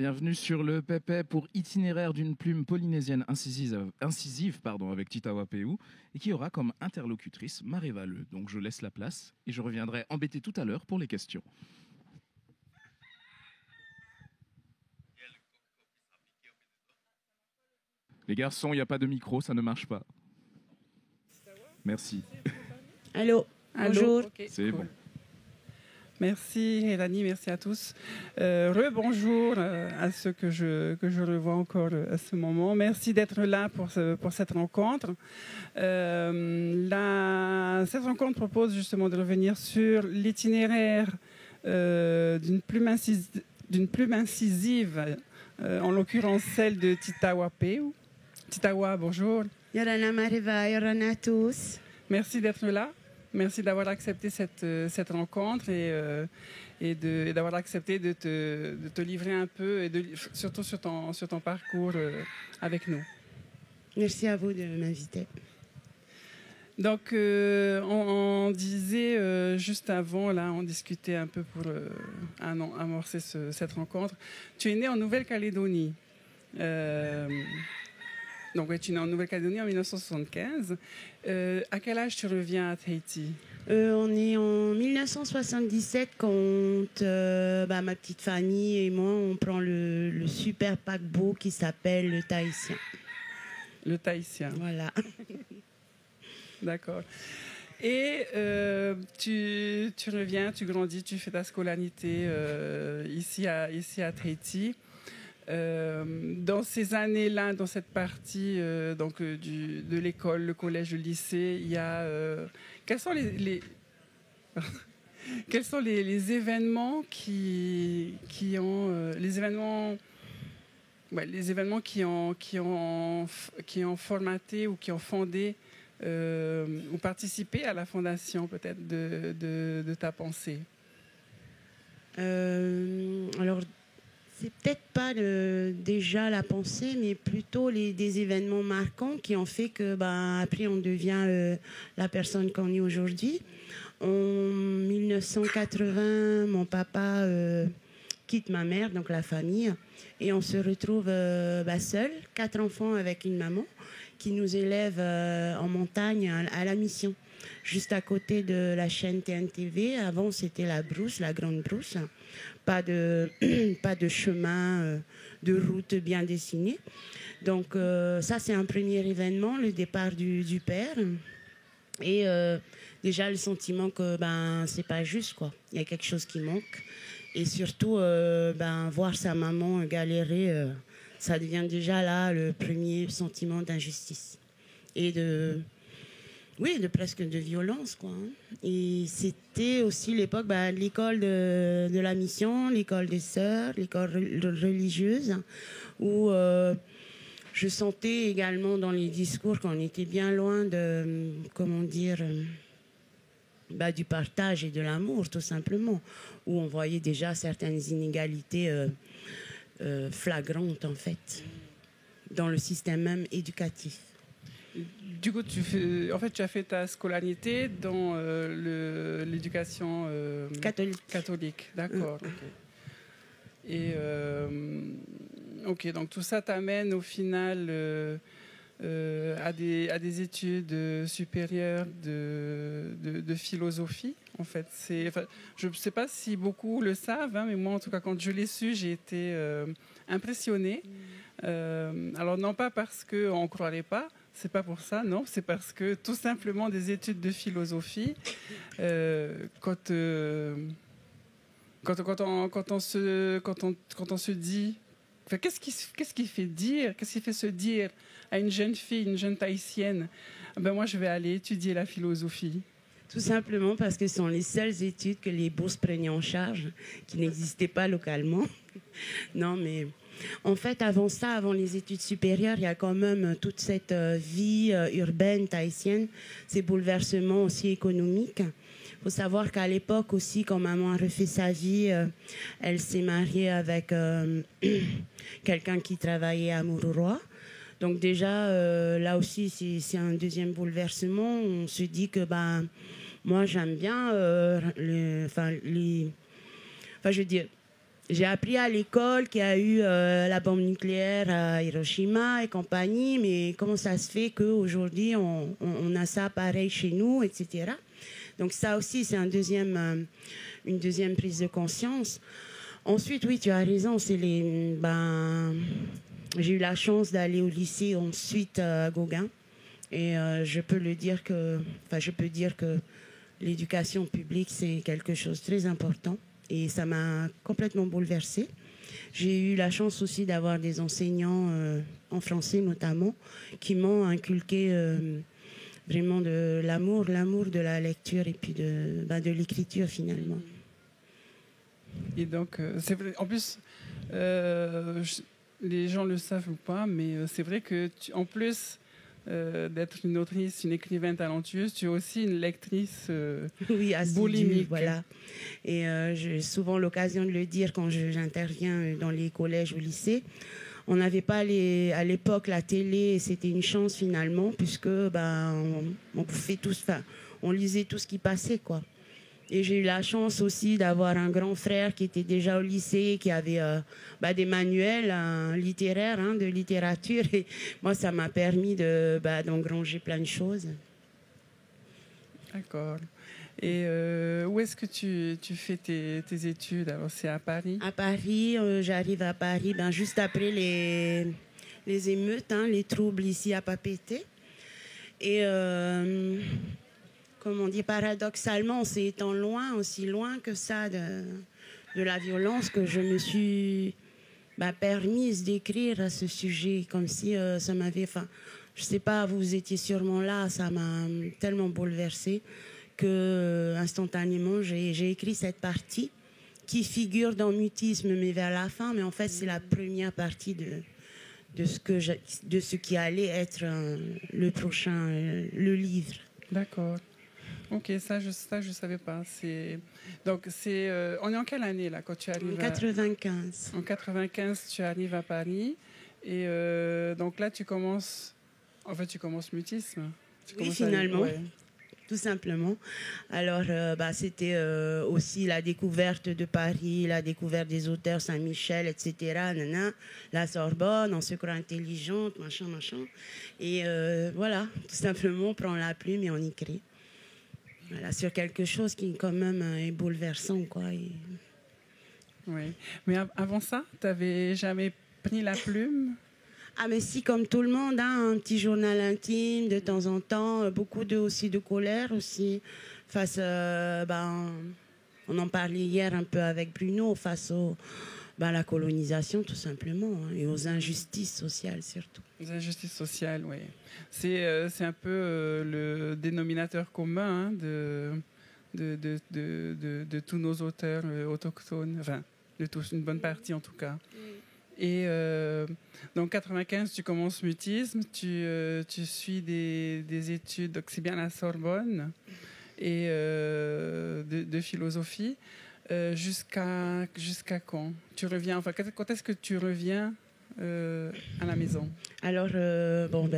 bienvenue sur le Pépé pour Itinéraire d'une plume polynésienne incisive avec Titawa Peu et qui aura comme interlocutrice Maréva Le. Donc je laisse la place et je reviendrai embêter tout à l'heure pour les questions. Les garçons, il n'y a pas de micro, ça ne marche pas. Merci. Allô, bonjour. Okay, c'est cool. Bon. Merci Hélanie, merci à tous. Rebonjour à ceux que je revois encore à ce moment. Merci d'être là pour cette rencontre. Cette rencontre propose justement de revenir sur l'itinéraire d'une plume incisive, en l'occurrence celle de Titawa Peu. Titawa, bonjour. Yorana Maréva, Yorana à tous. Merci d'être là. Merci d'avoir accepté cette rencontre et d'avoir accepté de te livrer un peu, et surtout sur ton parcours avec nous. Merci à vous de m'inviter. Donc, on disait juste avant, là, on discutait un peu pour amorcer cette rencontre. Tu es né en Nouvelle-Calédonie. Donc, oui, tu es né en Nouvelle-Calédonie en 1975. À quel âge tu reviens à Tahiti? On est en 1977 quand ma petite famille et moi, on prend le super paquebot qui s'appelle le Tahitien. Le Tahitien. Voilà. D'accord. Et tu reviens, tu grandis, tu fais ta scolarité ici à Tahiti. Dans ces années-là, dans cette partie de l'école, le collège, le lycée, il y a quels sont les événements qui ont formaté ou qui ont fondé ou participé à la fondation peut-être de ta pensée? Alors, c'est peut-être pas déjà la pensée, mais plutôt des événements marquants qui ont fait que après on devient la personne qu'on est aujourd'hui. En 1980, mon papa quitte ma mère, donc la famille, et on se retrouve seul, 4 enfants avec une maman qui nous élève en montagne à la Mission, juste à côté de la chaîne TNTV. Avant, c'était la brousse, la grande brousse. Pas de chemin, de route bien dessinée. Donc ça, c'est un premier événement, le départ du père. Et déjà le sentiment que c'est pas juste, quoi. Il y a quelque chose qui manque. Et surtout, voir sa maman galérer, ça devient déjà là le premier sentiment d'injustice. Et de presque de violence, quoi. Et c'était aussi l'époque de l'école de la Mission, l'école des sœurs, l'école religieuse, où je sentais également dans les discours qu'on était bien loin de, du partage et de l'amour, tout simplement, où on voyait déjà certaines inégalités flagrantes, en fait, dans le système même éducatif. Du coup, tu as fait ta scolarité dans l'éducation catholique. D'accord. Okay. Et donc tout ça t'amène au final à des études supérieures de philosophie. En fait, je ne sais pas si beaucoup le savent, mais moi, en tout cas, quand je l'ai su, j'ai été impressionnée. Alors non pas parce qu'on ne croirait pas. C'est pas pour ça, non. C'est parce que tout simplement des études de philosophie, quand on se dit, qu'est-ce qui fait se dire à une jeune fille, une jeune tahitienne, moi je vais aller étudier la philosophie. Tout simplement parce que ce sont les seules études que les bourses prenaient en charge, qui n'existaient pas localement. Non, mais en fait, avant les études supérieures, il y a quand même toute cette vie urbaine tahitienne, ces bouleversements aussi économiques. Il faut savoir qu'à l'époque aussi, quand maman a refait sa vie, elle s'est mariée avec quelqu'un qui travaillait à Mururoa. Donc déjà, là aussi, c'est un deuxième bouleversement. On se dit que moi, j'aime bien J'ai appris à l'école qu'il y a eu la bombe nucléaire à Hiroshima et compagnie, mais comment ça se fait qu'aujourd'hui, on a ça pareil chez nous, etc. Donc ça aussi, c'est une deuxième prise de conscience. Ensuite, oui, tu as raison, j'ai eu la chance d'aller au lycée ensuite à Gauguin. Et je peux dire que l'éducation publique, c'est quelque chose de très important. Et ça m'a complètement bouleversée. J'ai eu la chance aussi d'avoir des enseignants, en français notamment, qui m'ont inculqué vraiment de l'amour de la lecture et puis de l'écriture finalement. Et donc, c'est vrai, en plus, les gens le savent ou pas, mais c'est vrai que en plus d'être une autrice, une écrivaine talentueuse, tu es aussi une lectrice oui, boulimique. Voilà. Et j'ai souvent l'occasion de le dire quand j'interviens dans les collèges ou lycées. On n'avait pas à l'époque la télé, et c'était une chance finalement, puisque on lisait tout ce qui passait, quoi. Et j'ai eu la chance aussi d'avoir un grand frère qui était déjà au lycée, qui avait des manuels littéraires, de littérature. Et moi, ça m'a permis d'engranger plein de choses. D'accord. Et où est-ce que tu fais tes études? Alors, c'est à Paris? À Paris, j'arrive à Paris juste après les émeutes, les troubles ici à Papeete. Et... comme on dit, paradoxalement, c'est étant loin, aussi loin que ça de la violence, que je me suis permise d'écrire à ce sujet, comme si ça m'avait... je sais pas, vous étiez sûrement là, ça m'a tellement bouleversée que instantanément, j'ai écrit cette partie qui figure dans Mutisme, mais vers la fin. Mais en fait, c'est la première partie de ce qui allait être le prochain, le livre. D'accord. Ok, ça je savais pas. Donc on est en quelle année là quand tu arrives? En 95. En 95, tu arrives à Paris et donc là tu commences Mutisme. Oui, finalement, tout simplement. Alors c'était aussi la découverte de Paris, la découverte des auteurs Saint-Michel, etc. La Sorbonne, on se croit intelligente, machin. Et voilà, tout simplement, on prend la plume et on écrit. Voilà, sur quelque chose qui quand même est bouleversant, quoi. Oui, mais avant ça, tu n'avais jamais pris la plume? Ah mais si, comme tout le monde, un petit journal intime de temps en temps, beaucoup aussi de colère aussi, face, on en parlait hier un peu avec Bruno, face à la colonisation tout simplement, et aux injustices sociales surtout. Les injustices sociales, oui. C'est un peu le dénominateur commun de tous nos auteurs autochtones, enfin, de tous, une bonne partie en tout cas. Et donc, 95, tu commences Mutisme, tu suis des études, donc c'est bien la Sorbonne, et de philosophie. Jusqu'à quand tu reviens, enfin, quand est-ce que tu reviens à la maison? Alors,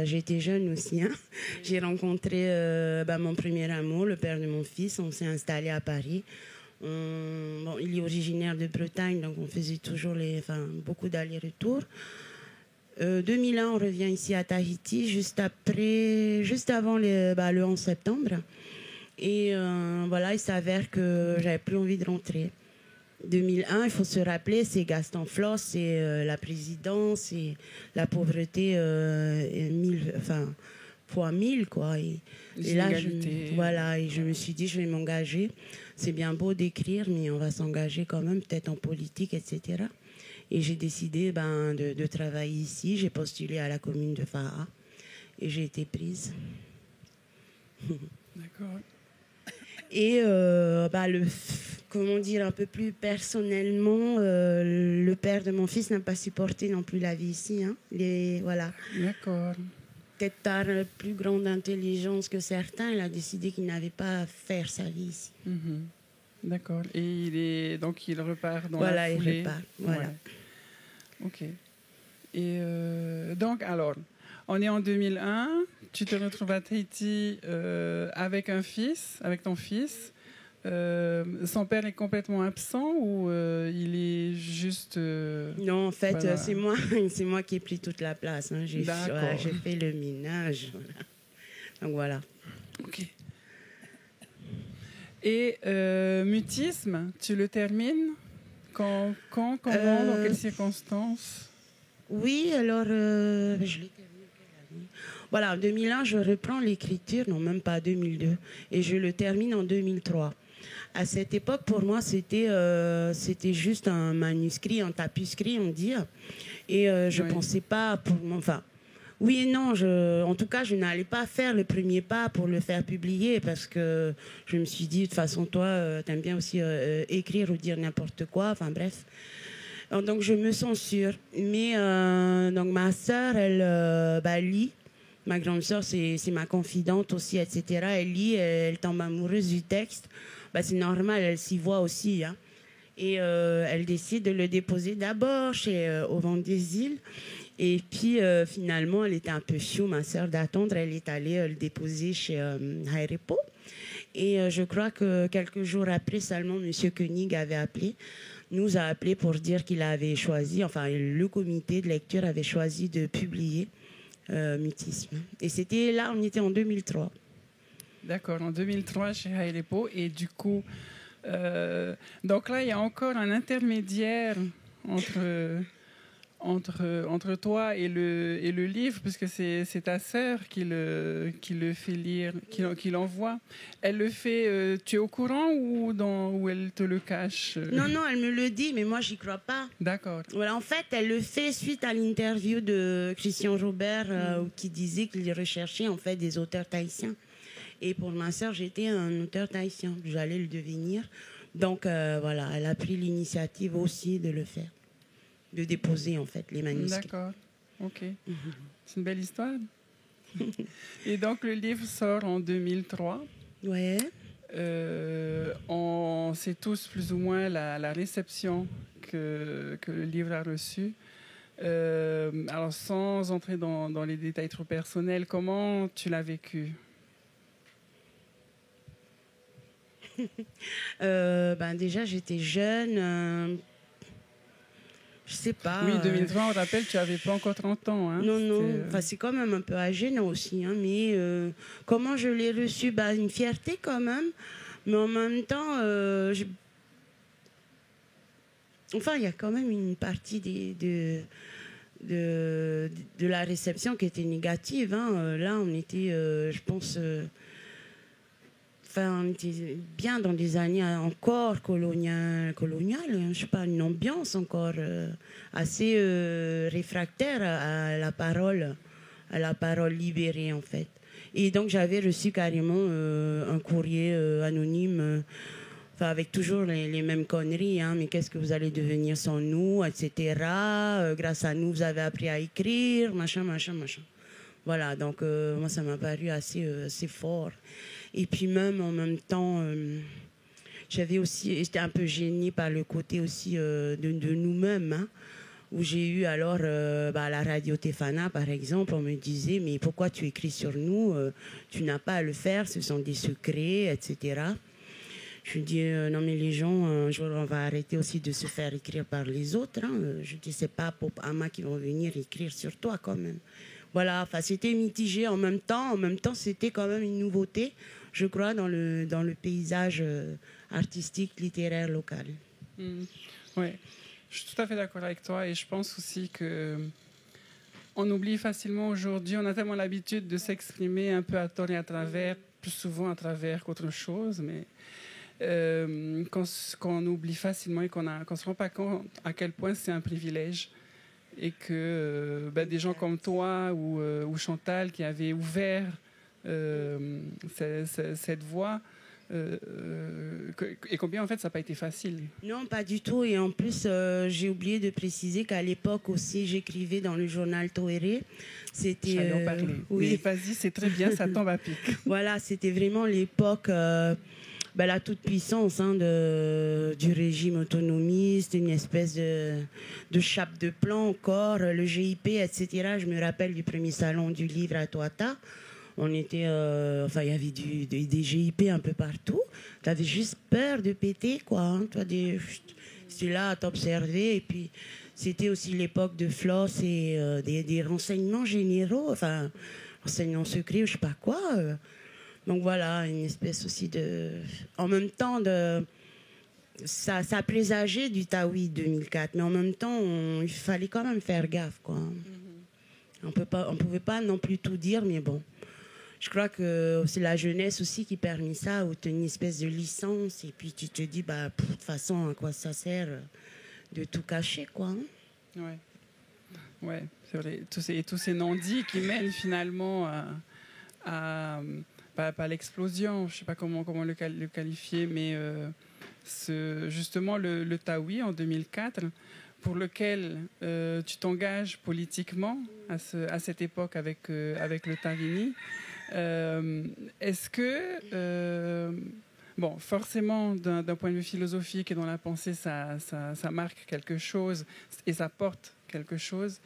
j'étais jeune aussi. J'ai rencontré mon premier amour, le père de mon fils. On s'est installé à Paris. Il est originaire de Bretagne, donc on faisait toujours beaucoup d'allers-retours. 2001, on revient ici à Tahiti, juste avant le 11 septembre. Et il s'avère que j'avais plus envie de rentrer. 2001, il faut se rappeler, c'est Gaston Floss, c'est la présidence, et la pauvreté fois 1000, quoi. Et là, je me suis dit, je vais m'engager. C'est bien beau d'écrire, mais on va s'engager quand même, peut-être en politique, etc. Et j'ai décidé de travailler ici. J'ai postulé à la commune de Fa'a et j'ai été prise. D'accord. Et comment dire, un peu plus personnellement, le père de mon fils n'a pas supporté non plus la vie ici. Voilà. D'accord. Peut-être par plus grande intelligence que certains, il a décidé qu'il n'avait pas à faire sa vie ici. Mm-hmm. D'accord. Et il repart dans la foulée. Voilà, il repart. Voilà. Ouais. Ok. Et donc, alors, on est en 2001. Tu te retrouves à Tahiti avec ton fils. son père est complètement absent ou il est juste... Non, en fait, voilà. c'est moi qui ai pris toute la place. Hein. J'ai fait le ménage. Voilà. Donc voilà. Ok. Et mutisme, tu le termines quand, comment, dans quelles circonstances? Oui, alors, je l'ai terminé quelle année? Voilà, en 2001, je reprends l'écriture, non, même pas 2002, et je le termine en 2003. À cette époque, pour moi, c'était juste un manuscrit, un tapuscrit, on dit, et je pensais pas pour moi, enfin, oui et non, en tout cas, je n'allais pas faire le premier pas pour le faire publier parce que je me suis dit, de toute façon, toi, t'aimes bien aussi écrire ou dire n'importe quoi, enfin bref. Donc je me censure. Mais donc ma sœur, elle lit. Ma grande sœur, c'est ma confidente aussi, etc. Elle lit, elle tombe amoureuse du texte. C'est normal, elle s'y voit aussi. Hein. Et elle décide de le déposer d'abord au Vent des Îles. Et puis finalement, elle était un peu chou, ma sœur, d'attendre. Elle est allée le déposer chez Hayrepo. Et je crois que quelques jours après, seulement, M. Koenig nous a appelé pour dire qu'il avait choisi, enfin le comité de lecture avait choisi de publier Mutisme. Et c'était là, on était en 2003. D'accord, en 2003 chez Hayrepo. Et du coup, donc là, il y a encore un intermédiaire entre toi et le livre, puisque c'est ta sœur qui le fait lire, qui l'envoie. Elle le fait, tu es au courant ou elle te le cache? Non, elle me le dit, mais moi, j'y crois pas. D'accord. Voilà, en fait, elle le fait suite à l'interview de Christian Robert qui disait qu'il recherchait en fait des auteurs tahitiens. Et pour ma sœur, j'étais un auteur tahitien. J'allais le devenir. Donc, voilà, elle a pris l'initiative aussi de le faire. De déposer en fait les manuscrits. D'accord, ok. C'est une belle histoire. Et donc le livre sort en 2003. Ouais. On sait tous plus ou moins la réception que le livre a reçue. Alors sans entrer dans les détails trop personnels, comment tu l'as vécu? Déjà j'étais jeune. Je sais pas. Oui, 2020, on rappelle, tu n'avais pas encore 30 ans. Hein. Non. Enfin, c'est quand même un peu gênant aussi. Hein. Mais comment je l'ai reçu? Une fierté quand même. Mais en même temps, enfin, il y a quand même une partie de la réception qui était négative. Hein. Là, on était, je pense... on était bien dans des années encore coloniales, je sais pas, une ambiance encore assez réfractaire à la parole libérée en fait. Et donc j'avais reçu carrément un courrier anonyme, avec toujours les mêmes conneries, hein, mais qu'est-ce que vous allez devenir sans nous, etc. Grâce à nous, vous avez appris à écrire, machin. Voilà, donc moi ça m'a paru assez fort. Et puis même en même temps, j'étais un peu gênée par le côté aussi de nous-mêmes, hein, où j'ai eu alors à la radio Tefana par exemple, on me disait mais pourquoi tu écris sur nous, tu n'as pas à le faire, ce sont des secrets, etc. Je dis non mais les gens, un jour on va arrêter aussi de se faire écrire par les autres. Hein. Je dis c'est pas Pop Ama qui vont venir écrire sur toi quand même. Voilà, c'était mitigé en même temps c'était quand même une nouveauté, je crois, dans le paysage artistique, littéraire local. Oui, je suis tout à fait d'accord avec toi et je pense aussi qu'on oublie facilement aujourd'hui, on a tellement l'habitude de s'exprimer un peu à tort et à travers, plus souvent à travers qu'autre chose, mais qu'on oublie facilement et qu'on ne se rend pas compte à quel point c'est un privilège. Et que des gens comme toi ou Chantal qui avaient ouvert cette voie, et combien en fait ça n'a pas été facile. Non, pas du tout. Et en plus, j'ai oublié de préciser qu'à l'époque aussi, j'écrivais dans le journal Toéré. J'allais en parler. Oui, mais vas-y, c'est très bien, ça tombe à pic. Voilà, c'était vraiment l'époque... la toute-puissance du régime autonomiste, une espèce de chape de plomb encore, le GIP, etc. Je me rappelle du premier salon du livre à Toata, On était, il y avait des GIP un peu partout. Tu avais juste peur de péter, quoi. Hein. Toi, tu es là à t'observer. Et puis, c'était aussi l'époque de Floss et des renseignements généraux, enfin, renseignements secrets, je sais pas quoi. Donc voilà, une espèce aussi de... En même temps, ça présageait du Tawi 2004, mais en même temps, il fallait quand même faire gaffe, quoi. On pouvait pas non plus tout dire, mais bon. Je crois que c'est la jeunesse aussi qui permet ça, où tu as une espèce de licence, et puis tu te dis, de toute façon, à quoi ça sert de tout cacher, quoi. Hein. Ouais, c'est vrai. Tous ces non-dits qui mènent finalement à pas l'explosion, je ne sais pas comment le qualifier, mais justement le Tawi en 2004, pour lequel tu t'engages politiquement à cette époque avec le Tarini. Est-ce que, forcément, d'un point de vue philosophique et dans la pensée, ça marque quelque chose et ça porte quelque chose.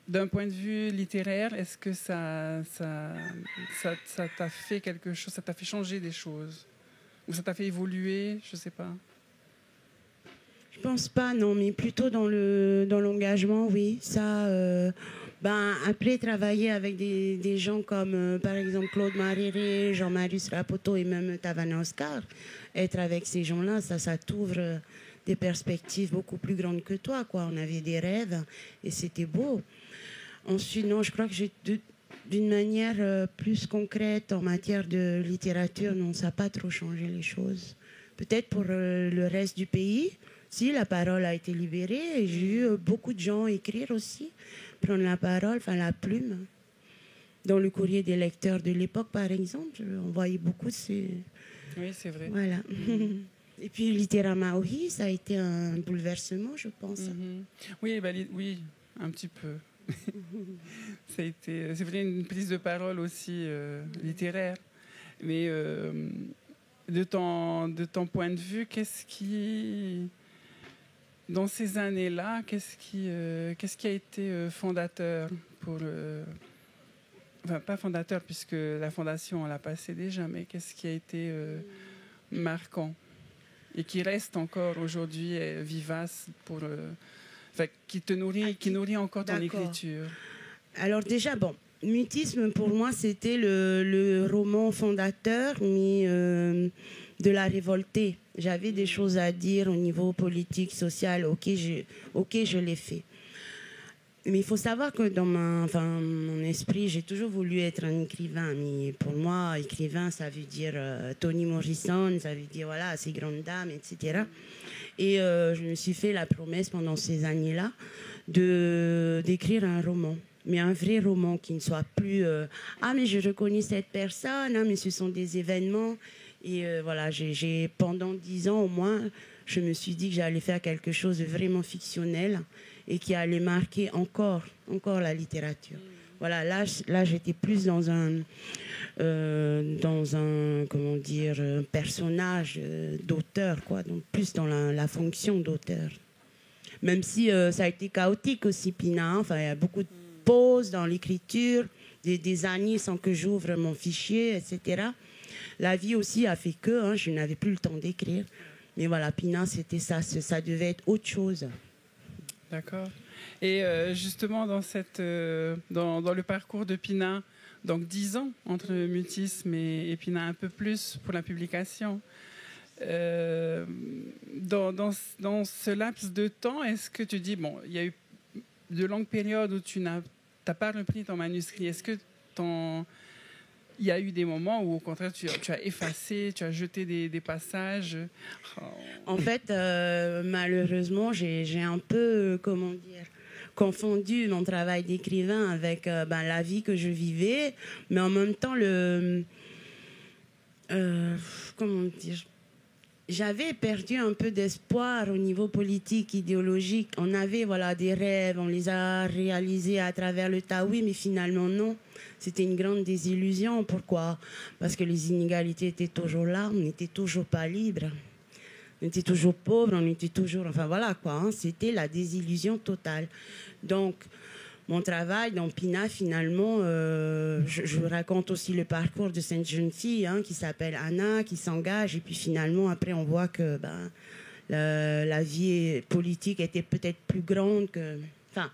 D'un point de vue littéraire, est-ce que ça t'a fait quelque chose, ça t'a fait changer des choses? Ou ça t'a fait évoluer? Je ne sais pas. Je pense pas, non, mais plutôt dans l'engagement, oui. Ça, après, travailler avec des gens comme, par exemple, Claude Maréré, Jean-Marius Rapoto et même Tavana Oscar, être avec ces gens-là, ça t'ouvre des perspectives beaucoup plus grandes que toi, quoi. On avait des rêves et c'était beau. Ensuite, non, je crois que d'une manière plus concrète en matière de littérature, non, ça n'a pas trop changé les choses. Peut-être pour le reste du pays, si la parole a été libérée, et j'ai eu beaucoup de gens écrire aussi, prendre la parole, enfin la plume. Dans le courrier des lecteurs de l'époque, par exemple, on voyait beaucoup de ces... Oui, c'est vrai. Voilà. Et puis Littéra Maori, ça a été un bouleversement, je pense. Oui, oui, un petit peu. C'est vrai, une prise de parole aussi littéraire. Mais de ton point de vue, qu'est-ce qui, dans ces années-là, qu'est-ce qui a été fondateur pour enfin, pas fondateur, puisque la fondation, on l'a passé déjà, mais qu'est-ce qui a été marquant et qui reste encore aujourd'hui vivace pour... qui te nourrit, qui nourrit encore ton écriture. Alors déjà, Mutisme, pour moi, c'était le roman fondateur, mais de la révoltée. J'avais des choses à dire au niveau politique, social. Ok, je l'ai fait. Mais il faut savoir que dans mon esprit, j'ai toujours voulu être un écrivain. Mais pour moi, écrivain, ça veut dire Toni Morrison, ça veut dire voilà, ces grandes dames, etc. Et je me suis fait la promesse pendant ces années-là d'écrire un roman. Mais un vrai roman qui ne soit plus mais je reconnais cette personne, mais ce sont des événements. Et voilà, pendant 10 ans au moins, je me suis dit que j'allais faire quelque chose de vraiment fictionnel et qui allait marquer encore la littérature. Voilà, là j'étais plus dans un comment dire, un personnage d'auteur, quoi, donc plus dans la fonction d'auteur. Même si ça a été chaotique aussi, Pina. Enfin, il y a beaucoup de pauses dans l'écriture, des années sans que j'ouvre mon fichier, etc. La vie aussi a fait que je n'avais plus le temps d'écrire. Mais voilà, Pina, c'était ça devait être autre chose. D'accord. Et justement, dans le parcours de Pina, donc 10 ans entre Mutisme et Pina, un peu plus pour la publication. Dans ce laps de temps, est-ce que tu dis, il y a eu de longues périodes où tu n'as pas repris ton manuscrit. Est-ce que il y a eu des moments où, au contraire, tu as effacé, tu as jeté des passages? En fait, malheureusement, j'ai un peu, confondu mon travail d'écrivain avec la vie que je vivais, mais en même temps, j'avais perdu un peu d'espoir au niveau politique, idéologique. On avait des rêves, on les a réalisés à travers le Tawi, mais finalement non. C'était une grande désillusion. Pourquoi? Parce que les inégalités étaient toujours là, on n'était toujours pas libre. On était toujours pauvres, on était toujours... Enfin voilà quoi, c'était la désillusion totale. Donc mon travail dans Pina, finalement, je raconte aussi le parcours de cette jeune fille qui s'appelle Anna, qui s'engage. Et puis finalement, après, on voit que la vie politique était peut-être plus grande que... Enfin,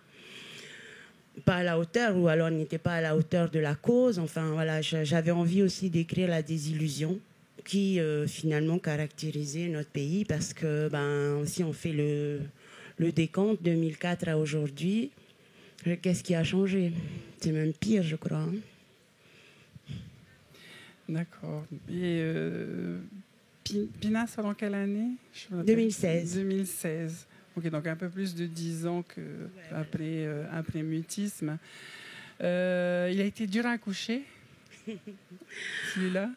pas à la hauteur, ou alors n'était pas à la hauteur de la cause. Enfin, voilà, j'avais envie aussi d'écrire la désillusion qui, finalement, caractérisait notre pays. Parce que, si on fait le décompte 2004 à aujourd'hui, qu'est-ce qui a changé? C'est même pire, je crois. D'accord. Et Pina sort en quelle année? 2016. 2016. Ok, donc un peu plus de 10 ans après mutisme. Il a été dur à accoucher, celui-là?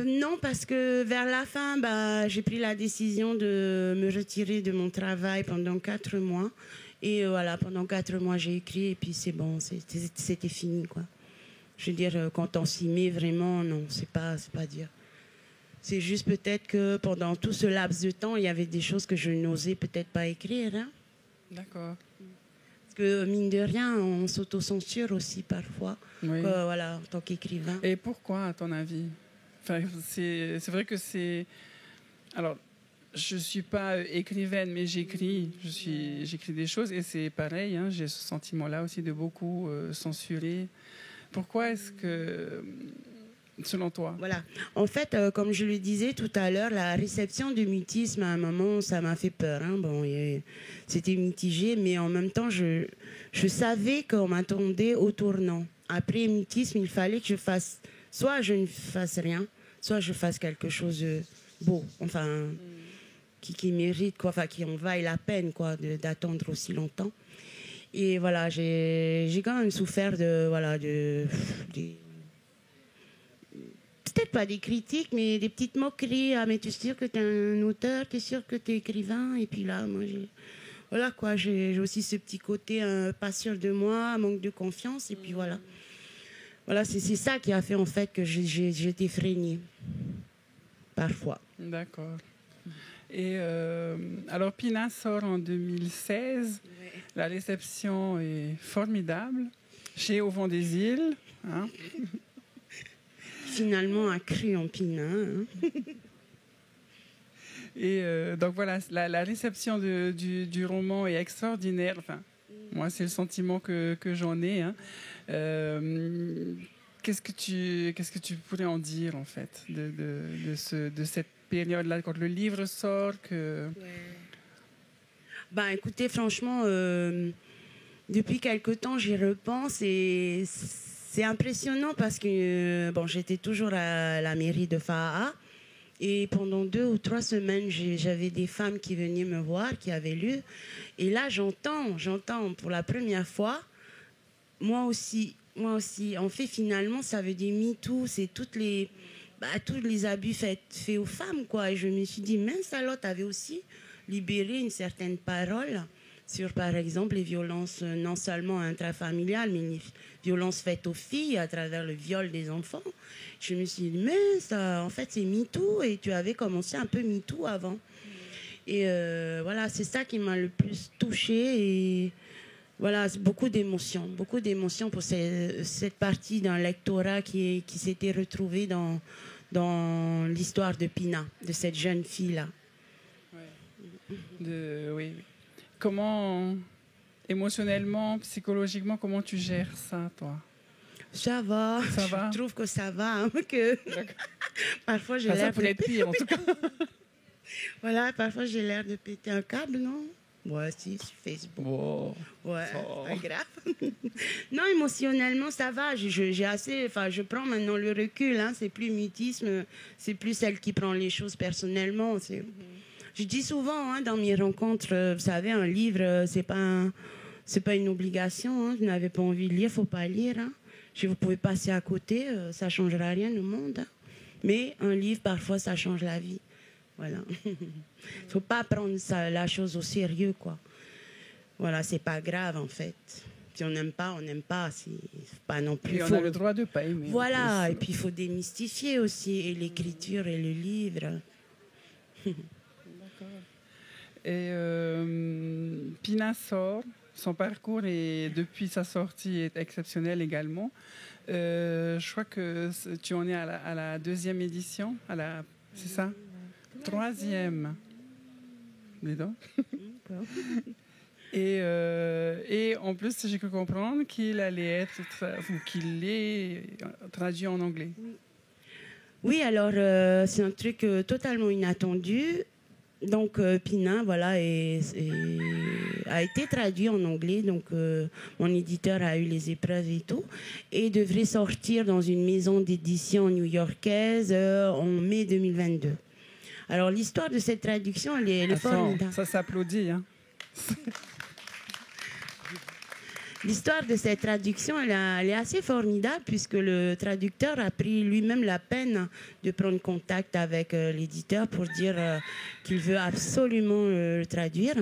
Non, parce que vers la fin, j'ai pris la décision de me retirer de mon travail pendant 4 mois. Et voilà, pendant 4 mois, j'ai écrit et puis c'est bon, c'était fini, quoi. Je veux dire, quand on s'y met vraiment, non, c'est pas dire. C'est juste peut-être que pendant tout ce laps de temps, il y avait des choses que je n'osais peut-être pas écrire. D'accord. Parce que, mine de rien, on s'autocensure aussi parfois, oui. Voilà, en tant qu'écrivain. Et pourquoi, à ton avis? Enfin, c'est vrai que c'est... Alors, je ne suis pas écrivaine, mais j'écris des choses et c'est pareil, j'ai ce sentiment-là aussi de beaucoup censurer. Pourquoi est-ce que... Selon toi? Voilà. En fait, comme je le disais tout à l'heure, la réception du mutisme, à un moment, ça m'a fait peur. C'était mitigé, mais en même temps, je savais qu'on m'attendait au tournant. Après mutisme, il fallait que je fasse... Soit je ne fasse rien, soit je fasse quelque chose de beau, enfin, qui mérite, quoi, enfin, qui en vaille la peine, quoi, d'attendre aussi longtemps. Et voilà, j'ai quand même souffert peut-être pas des critiques, mais des petites moqueries. Ah, mais tu es sûr que tu es un auteur, tu es sûr que tu es écrivain? Et puis là, moi, voilà, quoi, j'ai aussi ce petit côté pas sûr de moi, manque de confiance. Et puis voilà. Voilà, c'est ça qui a fait en fait que j'étais freinée. Parfois. D'accord. Et alors, Pina sort en 2016. Ouais. La réception est formidable. Chez Au Vent des Îles. Finalement, un cru en Pina. Et donc voilà, la réception du roman est extraordinaire. Enfin, moi, c'est le sentiment que j'en ai. Qu'est-ce que tu pourrais en dire, en fait, de cette période-là, quand le livre sort écoutez, franchement, depuis quelque temps, j'y repense et c'est impressionnant parce que j'étais toujours à la mairie de Faaa et pendant 2 ou 3 semaines, j'avais des femmes qui venaient me voir, qui avaient lu. Et là, j'entends pour la première fois, moi aussi. En fait, finalement, ça veut dire MeToo, c'est tous les abus faits aux femmes, quoi. Et je me suis dit, mince alors, t'avais aussi libéré une certaine parole sur, par exemple, les violences non seulement intrafamiliales, mais les violences faites aux filles à travers le viol des enfants. Je me suis dit, mais ça, en fait, c'est MeToo et tu avais commencé un peu MeToo avant. Et voilà, c'est ça qui m'a le plus touchée et voilà, beaucoup d'émotions pour cette partie d'un lectorat qui s'était retrouvé dans l'histoire de Pina, de cette jeune fille-là. Ouais. Oui. Comment, émotionnellement, psychologiquement, comment tu gères ça, toi? Ça va. Je trouve que ça va. Que parfois, j'ai l'air ça pourrait être pire, en tout cas. Voilà, parfois, j'ai l'air de péter un câble, non? Ouais, si, sur Facebook. Oh. Ouais, pas grave. Non, émotionnellement, ça va. Je prends maintenant le recul. C'est plus mutisme, c'est plus celle qui prend les choses personnellement. Je dis souvent dans mes rencontres, vous savez, un livre, c'est pas une obligation. Vous n'avez pas envie de lire, faut pas lire. Si vous pouvez passer à côté, ça changera rien au monde. Mais un livre, parfois, ça change la vie. Voilà. Faut pas prendre la chose au sérieux, quoi. Voilà, c'est pas grave, en fait. Si on n'aime pas, on n'aime pas. C'est pas non plus. Et on a le droit de pas aimer. Voilà, et puis il faut démystifier aussi et l'écriture et le livre. D'accord. Et Pina sort son parcours et depuis sa sortie est exceptionnel également. Je crois que tu en es à la 2e édition, c'est ça? 3e. Dis donc. Et en plus, j'ai cru comprendre qu'il allait être qu'il est traduit en anglais. Oui, alors c'est un truc totalement inattendu. Donc Pina, voilà, a été traduit en anglais. Donc mon éditeur a eu les épreuves et tout, et devrait sortir dans une maison d'édition new-yorkaise en mai 2022. Alors l'histoire de cette traduction, elle est formidable. Ça s'applaudit, hein. L'histoire de cette traduction, elle est assez formidable puisque le traducteur a pris lui-même la peine de prendre contact avec l'éditeur pour dire qu'il veut absolument le traduire.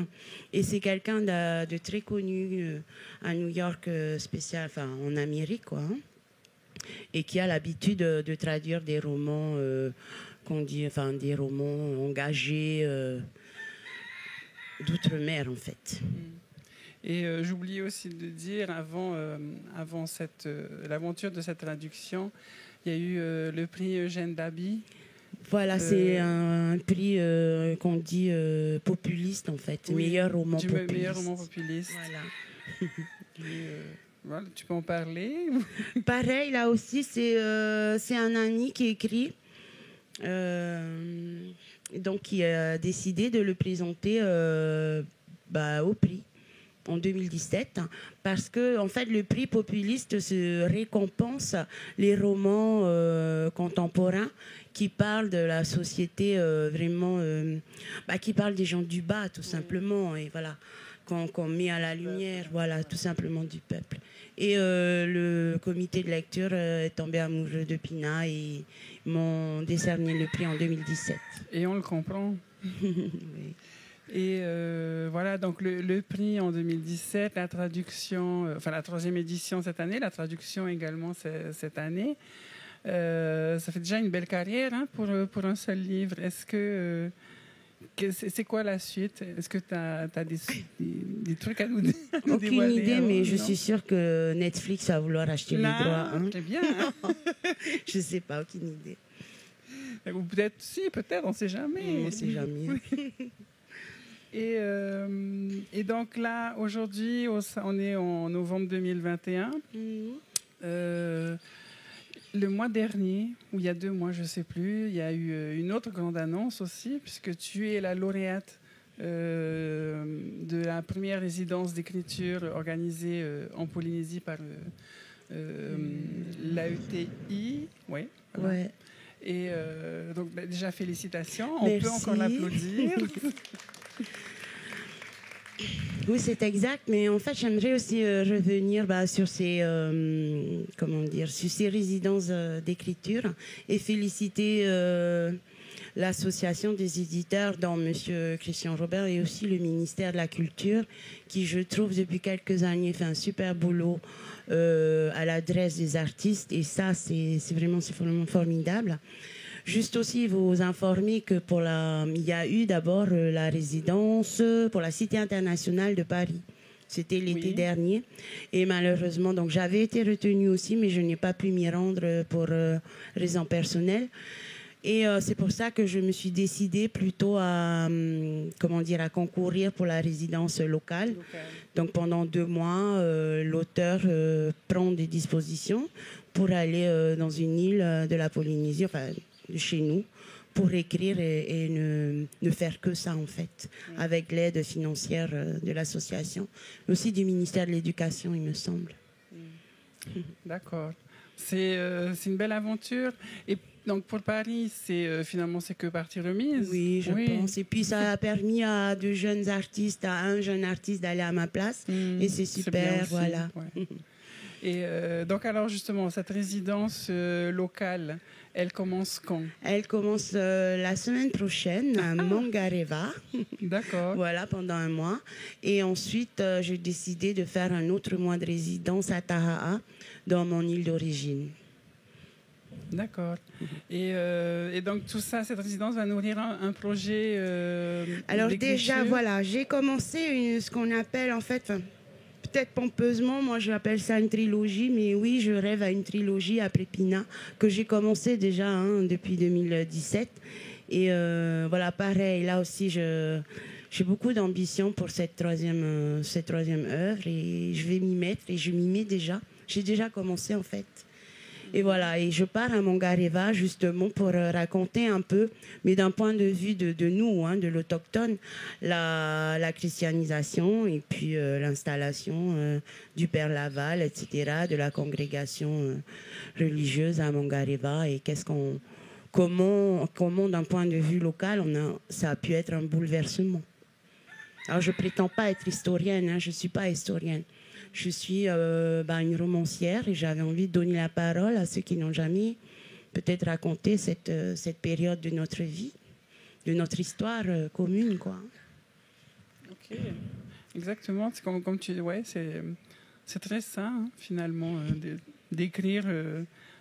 Et c'est quelqu'un de très connu à New York, spécial, enfin en Amérique, quoi, hein, et qui a l'habitude de traduire des romans, des romans engagés d'outre-mer, en fait. Et j'oubliais aussi de dire, avant l'aventure de cette traduction, il y a eu le prix Eugène Dabi. Voilà, c'est un prix qu'on dit populiste, en fait. Oui, meilleur roman populiste. Meilleur roman populiste. Voilà. Voilà, tu peux en parler? Pareil, là aussi, c'est un ami qui écrit, donc qui a décidé de le présenter au prix en 2017, parce que en fait le prix populiste se récompense les romans contemporains qui parlent de la société qui parlent des gens du bas tout simplement, et voilà, qu'on met à la lumière, voilà, tout simplement du peuple. Et le comité de lecture est tombé amoureux de Pina et m'ont décerné le prix en 2017. Et on le comprend. Oui. Et voilà, donc le prix en 2017, la traduction, la 3e édition cette année, la traduction également cette année. Ça fait déjà une belle carrière, hein, pour un seul livre. Est-ce que c'est quoi la suite? Est-ce que tu as des trucs à nous dévoiler? Aucune idée, mais je suis sûre que Netflix va vouloir acheter les droits. Hein. C'est bien. Je ne sais pas, aucune idée. Ou peut-être, on ne sait jamais. On ne sait jamais. Et donc là, aujourd'hui, on est en novembre 2021. Le mois dernier, ou il y a 2 mois, je ne sais plus, il y a eu une autre grande annonce aussi, puisque tu es la lauréate de la première résidence d'écriture organisée en Polynésie par l'AETI. Oui. Voilà. Ouais. Et donc déjà, félicitations. Merci. On peut encore l'applaudir. Oui, c'est exact, mais en fait, j'aimerais aussi revenir sur ces résidences d'écriture et féliciter l'association des éditeurs, dont Monsieur Christian Robert, et aussi le ministère de la Culture, qui, je trouve, depuis quelques années, fait un super boulot à l'adresse des artistes, et ça, c'est vraiment formidable. Juste aussi vous informer que il y a eu d'abord la résidence pour la Cité internationale de Paris. C'était l'été dernier. Et malheureusement, donc j'avais été retenue aussi, mais je n'ai pas pu m'y rendre pour raisons personnelles. Et c'est pour ça que je me suis décidée plutôt à concourir pour la résidence locale. Donc pendant 2 mois, l'auteur prend des dispositions pour aller dans une île de la Polynésie, enfin de chez nous, pour écrire et ne faire que ça, en fait, avec l'aide financière de l'association, mais aussi du ministère de l'Éducation, il me semble. D'accord. C'est une belle aventure. Et donc pour Paris, finalement c'est que partie remise. Oui, je pense. Et puis ça a permis à un jeune artiste d'aller à ma place. Et c'est super, voilà. Ouais. Et donc alors justement, cette résidence locale, elle commence quand? Elle commence la semaine prochaine à Mangareva. D'accord. Voilà, pendant 1 mois. Et ensuite, j'ai décidé de faire un autre mois de résidence à Tahaa, dans mon île d'origine. D'accord. Et donc tout ça, cette résidence va nourrir un projet alors déjà, voilà, j'ai commencé ce qu'on appelle en fait... peut-être pompeusement, moi j'appelle ça une trilogie, mais oui, je rêve à une trilogie après Pina, que j'ai commencé déjà depuis 2017. Et voilà, pareil, là aussi, j'ai beaucoup d'ambition pour cette troisième œuvre et je vais m'y mettre et je m'y mets déjà. J'ai déjà commencé en fait. Et voilà, et je pars à Mangareva justement pour raconter un peu, mais d'un point de vue de nous, de l'autochtone, la christianisation et puis l'installation du Père Laval, etc., de la congrégation religieuse à Mangareva et comment d'un point de vue local, ça a pu être un bouleversement. Alors je prétends pas être historienne, je suis pas historienne. Je suis une romancière et j'avais envie de donner la parole à ceux qui n'ont jamais peut-être raconté cette période de notre vie, de notre histoire commune, quoi. Ok, exactement. C'est comme tu dis, ouais, c'est très sain finalement d'écrire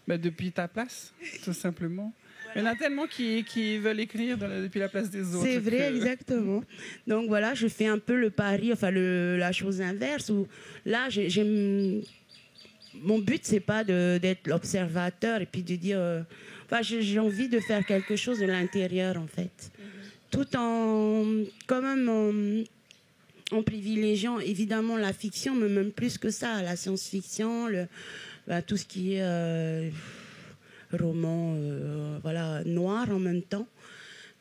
depuis ta place, tout simplement. Il y en a tellement qui veulent écrire depuis la place des autres. C'est vrai, exactement. Donc voilà, je fais un peu le pari, la chose inverse, où là, mon but, c'est pas d'être l'observateur et puis de dire... j'ai envie de faire quelque chose de l'intérieur, en fait. Tout en privilégiant, évidemment, la fiction, mais même plus que ça, la science-fiction, tout ce qui est... roman noir en même temps,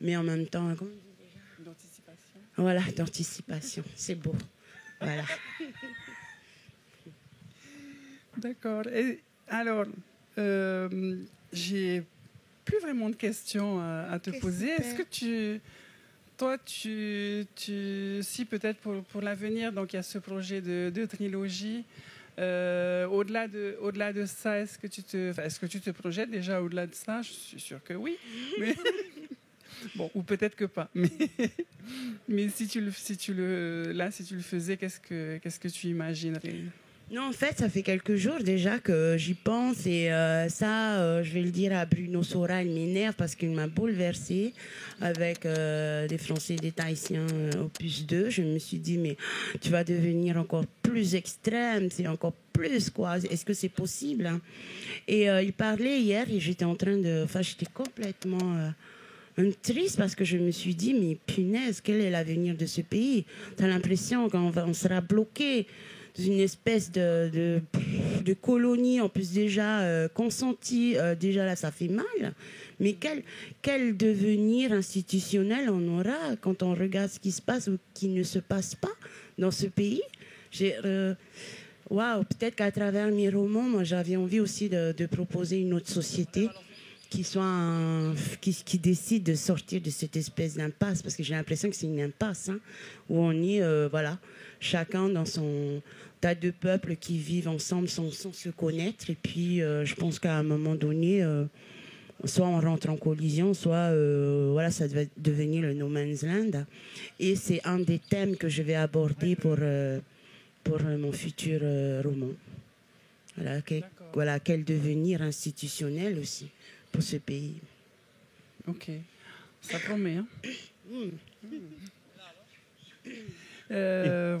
mais en même temps d'anticipation. Voilà, d'anticipation, c'est beau. Voilà. D'accord. Et alors, j'ai plus vraiment de questions à te poser. Super. Est-ce que si peut-être pour l'avenir, donc il y a ce projet de trilogie. Au-delà de ça, est-ce que tu te projettes déjà au-delà de ça? Je suis sûre que oui. Mais bon, ou peut-être que pas. Mais si tu le faisais, qu'est-ce que tu imaginerais? Non, en fait, ça fait quelques jours déjà que j'y pense et je vais le dire à Bruno Sora, il m'énerve parce qu'il m'a bouleversée avec des Français et des Tahitiens opus 2. Je me suis dit, mais tu vas devenir encore plus extrême, c'est encore plus, quoi. Est-ce que c'est possible, hein? Et il parlait hier et j'étais complètement... triste parce que je me suis dit, mais punaise, quel est l'avenir de ce pays? Tu as l'impression qu'on sera bloqué dans une espèce de colonie, en plus déjà consentie, déjà là ça fait mal, mais quel devenir institutionnel on aura quand on regarde ce qui se passe ou qui ne se passe pas dans ce pays? Peut-être qu'à travers mes romans, moi j'avais envie aussi de proposer une autre société qui décide de sortir de cette espèce d'impasse, parce que j'ai l'impression que c'est une impasse, où on est, chacun dans son tas de peuples qui vivent ensemble sans se connaître, et puis je pense qu'à un moment donné, soit on rentre en collision, soit ça va devenir le no man's land, et c'est un des thèmes que je vais aborder pour mon futur roman. Quel devenir institutionnel aussi pour ce pays. Ok, ça promet. Hein.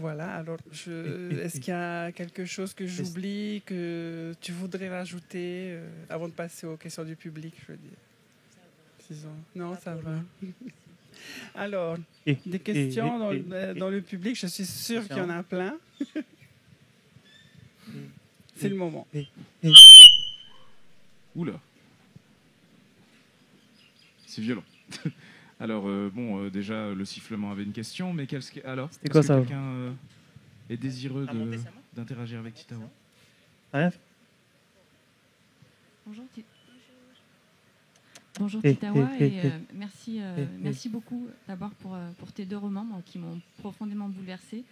Voilà, alors est-ce qu'il y a quelque chose que j'oublie, que tu voudrais rajouter avant de passer aux questions du public, je veux dire? Non, ça va. Alors, des questions dans le public, je suis sûre qu'il y en a plein. C'est le moment. Oula. C'est violent. Alors, déjà, le sifflement avait une question, mais alors, c'était quoi ça? Quelqu'un est désireux d'interagir avec Titawa? Rien. Bonjour Titawa, merci beaucoup d'abord pour tes deux romans qui m'ont profondément bouleversée.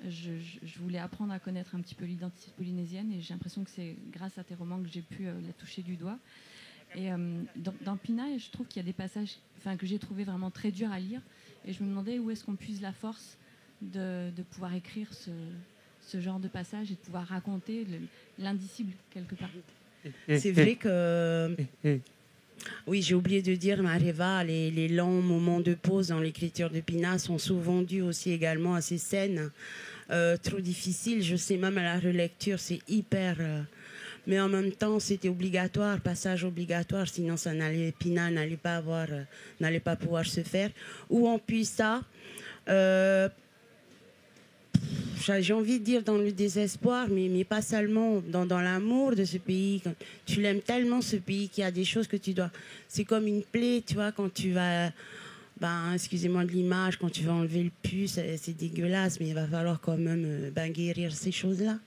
Je voulais apprendre à connaître un petit peu l'identité polynésienne et j'ai l'impression que c'est grâce à tes romans que j'ai pu la toucher du doigt. Et dans Pina, je trouve qu'il y a des passages que j'ai trouvé vraiment très durs à lire et je me demandais où est-ce qu'on puise la force de pouvoir écrire ce genre de passage et de pouvoir raconter l'indicible quelque part. C'est vrai que... Oui, j'ai oublié de dire, Mareva, les longs moments de pause dans l'écriture de Pina sont souvent dus aussi également à ces scènes trop difficile. Je sais, même à la relecture, c'est hyper... mais en même temps, c'était obligatoire, passage obligatoire, sinon Pina n'allait pas pouvoir se faire. Où on puise ça, j'ai envie de dire dans le désespoir, mais pas seulement dans l'amour de ce pays. Quand tu l'aimes tellement, ce pays, qu'il y a des choses que tu dois... C'est comme une plaie, tu vois, quand tu vas... excusez-moi de l'image, quand tu vas enlever le pus, c'est dégueulasse, mais il va falloir quand même guérir ces choses-là.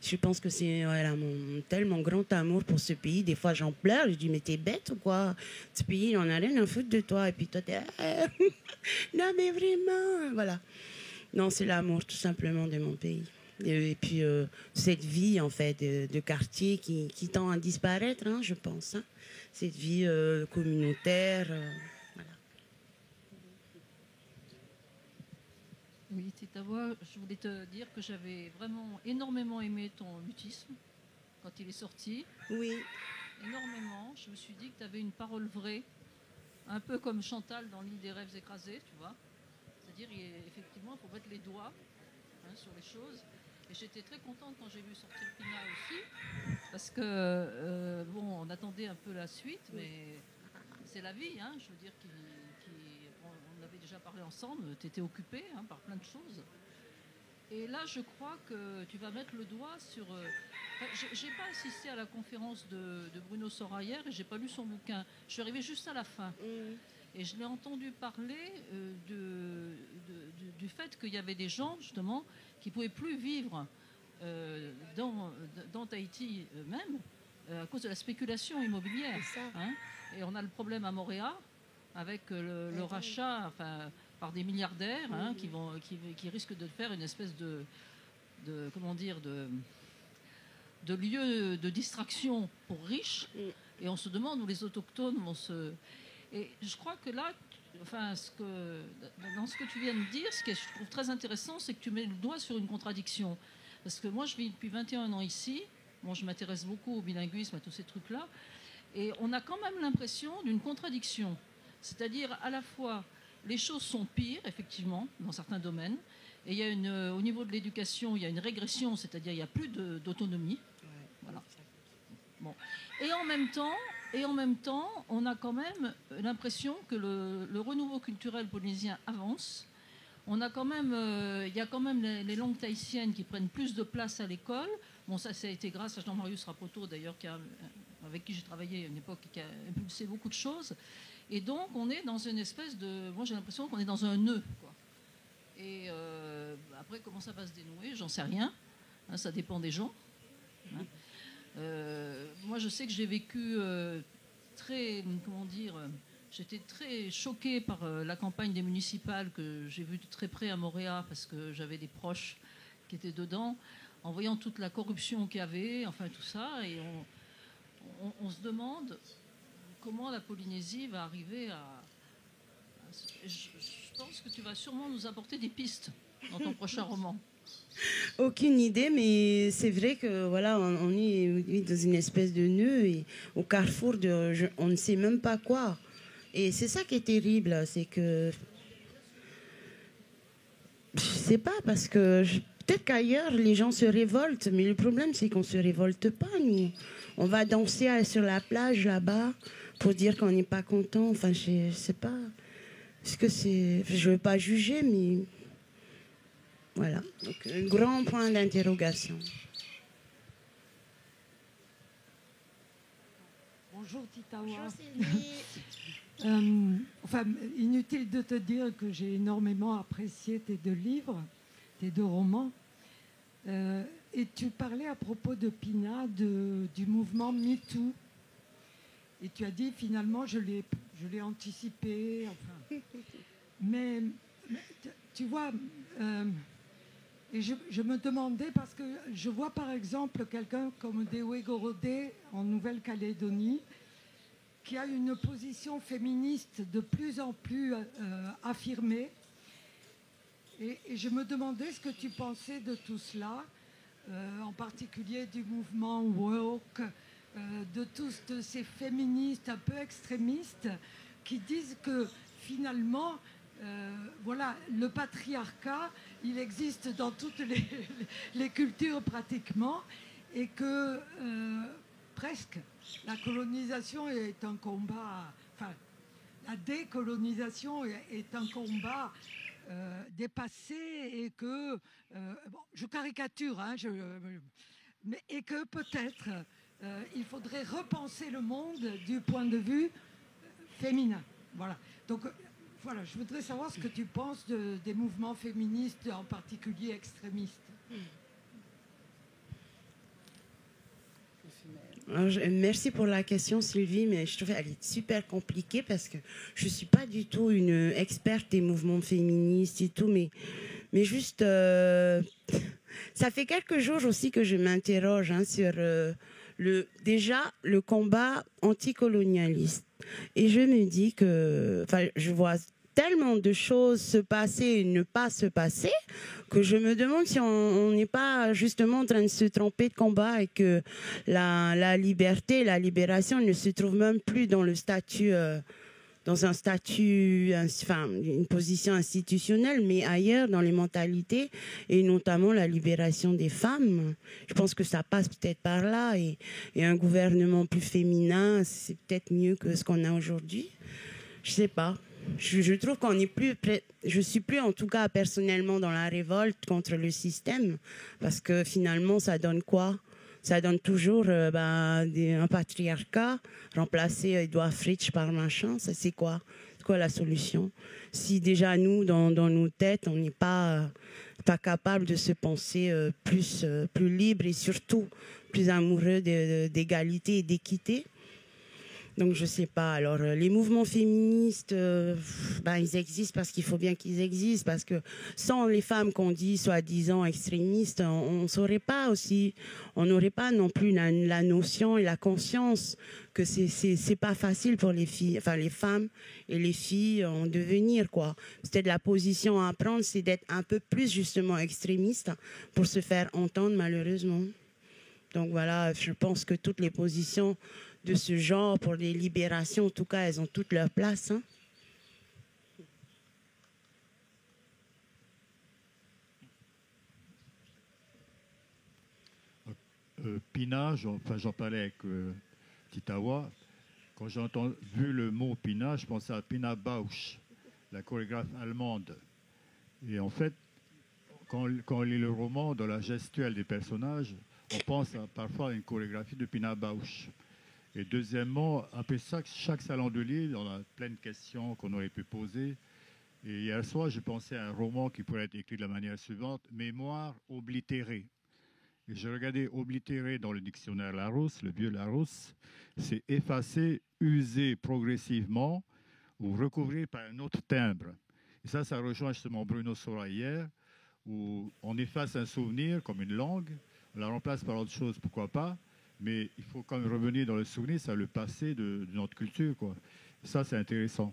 Je pense que c'est mon tellement grand amour pour ce pays. Des fois, j'en pleure. Je dis, mais t'es bête ou quoi? Ce pays, on n'a rien à foutre de toi. Et puis toi, t'es... non, mais vraiment, voilà. Non, c'est l'amour, tout simplement, de mon pays. Et puis, cette vie, en fait, de quartier qui tend à disparaître, hein, je pense. Hein. Cette vie communautaire... voilà. Oui, Titawa, je voulais te dire que j'avais vraiment énormément aimé ton mutisme quand il est sorti. Oui. Énormément. Je me suis dit que tu avais une parole vraie, un peu comme Chantal dans L'île des rêves écrasés, tu vois. C'est-à-dire, effectivement, il faut mettre les doigts sur les choses. Et j'étais très contente quand j'ai vu sortir Pina aussi, parce que, on attendait un peu la suite, mais c'est la vie, hein, je veux dire, on avait déjà parlé ensemble, tu étais occupée par plein de choses. Et là, je crois que tu vas mettre le doigt sur... j'ai pas assisté à la conférence de Bruno Sora hier et j'ai pas lu son bouquin. Je suis arrivée juste à la fin. Et je l'ai entendu parler du fait qu'il y avait des gens, justement, qui ne pouvaient plus vivre dans Tahiti même à cause de la spéculation immobilière. Hein. Et on a le problème à Montréal avec le rachat par des milliardaires qui risquent de faire une espèce de lieu de distraction pour riches. Et on se demande où les autochtones vont se... Et je crois que là, dans ce que tu viens de dire, ce que je trouve très intéressant, c'est que tu mets le doigt sur une contradiction. Parce que moi, je vis depuis 21 ans ici. Bon, je m'intéresse beaucoup au bilinguisme, à tous ces trucs-là. Et on a quand même l'impression d'une contradiction. C'est-à-dire, à la fois, les choses sont pires, effectivement, dans certains domaines. Et il y a au niveau de l'éducation, il y a une régression, c'est-à-dire il n'y a plus d'autonomie. Voilà. Bon. Et en même temps, on a quand même l'impression que le renouveau culturel polynésien avance. On a quand même, il y a quand même les langues tahitiennes qui prennent plus de place à l'école. Bon, ça a été grâce à Jean-Marius Rapoto, d'ailleurs, avec qui j'ai travaillé à une époque, qui a impulsé beaucoup de choses. Et donc, on est dans une espèce de... Moi, j'ai l'impression qu'on est dans un nœud, quoi. Et après, comment ça va se dénouer, j'en sais rien. Hein, ça dépend des gens. Hein. Moi, je sais que j'ai vécu j'étais très choquée par la campagne des municipales que j'ai vue de très près à Montréal parce que j'avais des proches qui étaient dedans, en voyant toute la corruption qu'il y avait, enfin tout ça, et on se demande comment la Polynésie va arriver je pense que tu vas sûrement nous apporter des pistes dans ton prochain roman. Aucune idée, mais c'est vrai que voilà, on est dans une espèce de nœud et au carrefour on ne sait même pas quoi. Et c'est ça qui est terrible, c'est que je sais pas, parce que peut-être qu'ailleurs les gens se révoltent, mais le problème c'est qu'on se révolte pas, nous. On va danser sur la plage là-bas pour dire qu'on n'est pas content. Enfin, je sais pas. Est-ce que c'est... Je veux pas juger, mais voilà. Donc, un grand point d'interrogation. Bonjour Titawa. Inutile de te dire que j'ai énormément apprécié tes 2 livres, tes 2 romans. Et tu parlais à propos de Pina, du mouvement MeToo. Et tu as dit finalement, je l'ai anticipé. Enfin. Mais tu vois, et je me demandais, parce que je vois par exemple quelqu'un comme Dewe Gorodé en Nouvelle-Calédonie, qui a une position féministe de plus en plus affirmée. Et je me demandais ce que tu pensais de tout cela, en particulier du mouvement woke, de tous ces féministes un peu extrémistes qui disent que finalement, voilà, le patriarcat, il existe dans toutes les cultures pratiquement, et que presque la colonisation est un combat, enfin, la décolonisation est un combat dépassé, et que, bon, je caricature, hein, mais, et que peut-être il faudrait repenser le monde du point de vue féminin. Voilà. Donc, voilà, je voudrais savoir ce que tu penses des mouvements féministes, en particulier extrémistes. Merci pour la question, Sylvie, mais je trouve qu'elle est super compliquée parce que je ne suis pas du tout une experte des mouvements féministes et tout, mais juste, ça fait quelques jours aussi que je m'interroge sur déjà le combat anticolonialiste. Et je me dis que, je vois tellement de choses se passer et ne pas se passer, que je me demande si on n'est pas justement en train de se tromper de combat, et que la liberté, la libération ne se trouve même plus dans le statut, dans un statut, enfin une position institutionnelle, mais ailleurs dans les mentalités, et notamment la libération des femmes. Je pense que ça passe peut-être par là, et un gouvernement plus féminin, c'est peut-être mieux que ce qu'on a aujourd'hui. Je sais pas. Je trouve qu'on n'est plus, je suis plus en tout cas personnellement dans la révolte contre le système, parce que finalement ça donne quoi? Ça donne toujours un patriarcat remplacé Edouard Fritsch par machin. Ça, c'est quoi? C'est quoi la solution? Si déjà nous, dans nos têtes, on n'est pas capable de se penser plus libre, et surtout plus amoureux d'égalité et d'équité. Donc, je ne sais pas. Alors, les mouvements féministes, ils existent parce qu'il faut bien qu'ils existent, parce que sans les femmes qu'on dit soi-disant extrémistes, on ne saurait pas aussi, on n'aurait pas non plus la notion et la conscience que c'est pas facile pour les filles, enfin les femmes et les filles en devenir, quoi. Peut-être la position à prendre, c'est d'être un peu plus justement extrémiste pour se faire entendre, malheureusement. Donc voilà, je pense que toutes les positions de ce genre, pour les libérations, en tout cas, elles ont toute leur place. Hein. Pina, j'en parlais avec Titawa. Quand j'ai vu le mot Pina, je pensais à Pina Bausch, la chorégraphe allemande. Et en fait, quand on lit le roman, dans la gestuelle des personnages, on pense parfois à une chorégraphie de Pina Bausch. Et deuxièmement, après ça, chaque salon de livre, on a plein de questions qu'on aurait pu poser. Et hier soir, j'ai pensé à un roman qui pourrait être écrit de la manière suivante: Mémoire oblitérée. Et j'ai regardé oblitéré dans le dictionnaire Larousse, le vieux Larousse, c'est effacer, user progressivement ou recouvrir par un autre timbre. Et ça rejoint justement Bruno Sora hier, où on efface un souvenir comme une langue, on la remplace par autre chose, pourquoi pas. Mais il faut quand même revenir dans le souvenir, c'est le passé de notre culture, quoi. Ça, c'est intéressant.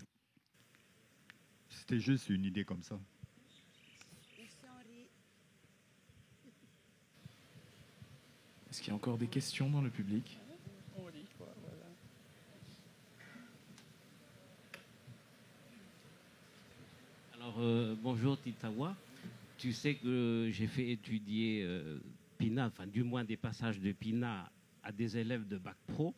C'était juste une idée comme ça. Est-ce qu'il y a encore des questions dans le public? Alors, bonjour Titawa. Tu sais que j'ai fait étudier Pina, enfin du moins des passages de Pina à des élèves de Bac Pro